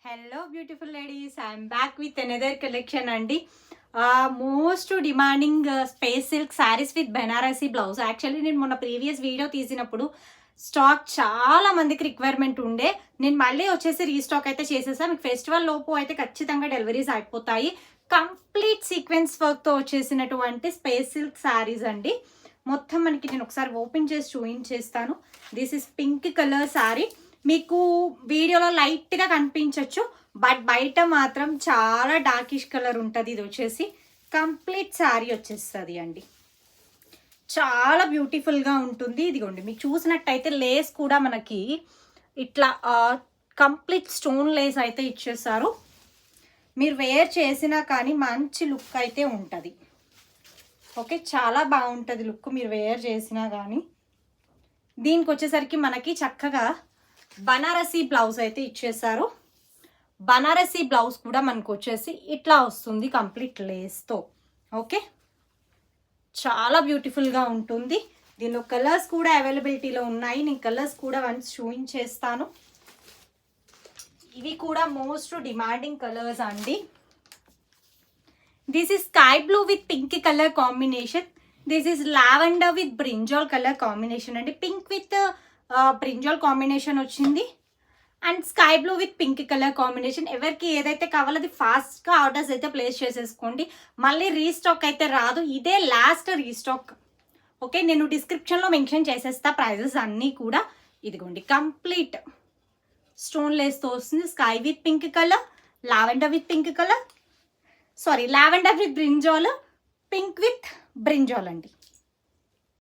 Hello beautiful ladies, I'm back with another collection అండి. Most demanding space silk sarees with Banarasi blouse. Actually నేను మొన్న previous video తీసినప్పుడు stock చాలా మందికి రిక్వైర్మెంట్ ఉండే. నేను మళ్ళీ వచ్చేసి రీస్టాక్ అయితే చేసేసాను. మీకు ఫెస్టివల్ లోపు అయితే ఖచ్చితంగా డెలివరీస్ అయిపోతాయి. కంప్లీట్ సీక్వెన్స్ వర్క్తో వచ్చేసినటువంటి స్పేస్ సిల్క్ శారీస్ అండి. మొత్తం మనకి నేను ఒకసారి ఓపెన్ చేసి చూపించేస్తాను. This is pink colour sari. మీకు వీడియోలో లైట్గా కనిపించవచ్చు, బట్ బయట మాత్రం చాలా డార్కిష్ కలర్ ఉంటుంది. ఇది వచ్చేసి కంప్లీట్ శారీ వచ్చేస్తుంది అండి. చాలా బ్యూటిఫుల్గా ఉంటుంది. ఇదిగోండి, మీకు చూసినట్టయితే లేస్ కూడా మనకి ఇట్లా కంప్లీట్ స్టోన్ లేస్ అయితే ఇచ్చేస్తారు. మీరు వేర్ చేసినా కానీ మంచి లుక్ అయితే ఉంటుంది. ఓకే, చాలా బాగుంటుంది లుక్ మీరు వేర్ చేసినా కానీ. దీనికి వచ్చేసరికి మనకి చక్కగా బనారసీ బ్లౌజ్ అయితే ఇచ్చేసారు. బనారసీ బ్లౌజ్ కూడా మనకు వచ్చేసి ఇట్లా వస్తుంది కంప్లీట్ లేస్తో. ఓకే, చాలా బ్యూటిఫుల్గా ఉంటుంది. దీనిలో కలర్స్ కూడా అవైలబిలిటీలో ఉన్నాయి. నేను కలర్స్ కూడా వన్స్ చూపించేస్తాను. ఇవి కూడా మోస్ట్ డిమాండింగ్ కలర్స్ అండి. This is sky blue with pink colour combination. This is lavender with brinjal colour combination అండి. పింక్ విత్ బ్రింజాల్ కాంబినేషన్ వచ్చింది and sky blue with pink colour combination. ఎవరికి ఏదైతే కావాలో అది ఫాస్ట్గా ఆర్డర్స్ అయితే ప్లేస్ చేసేసుకోండి. మళ్ళీ రీస్టాక్ అయితే రాదు, ఇదే లాస్ట్ రీస్టాక్. ఓకే, నేను డిస్క్రిప్షన్లో మెన్షన్ చేసేస్తా ప్రైజెస్ అన్నీ కూడా. ఇదిగోండి, కంప్లీట్ స్టోన్ లేస్తో వస్తుంది. Sky with pink colour, lavender with pink colour, lavender with brinjal, pink with brinjal అండి.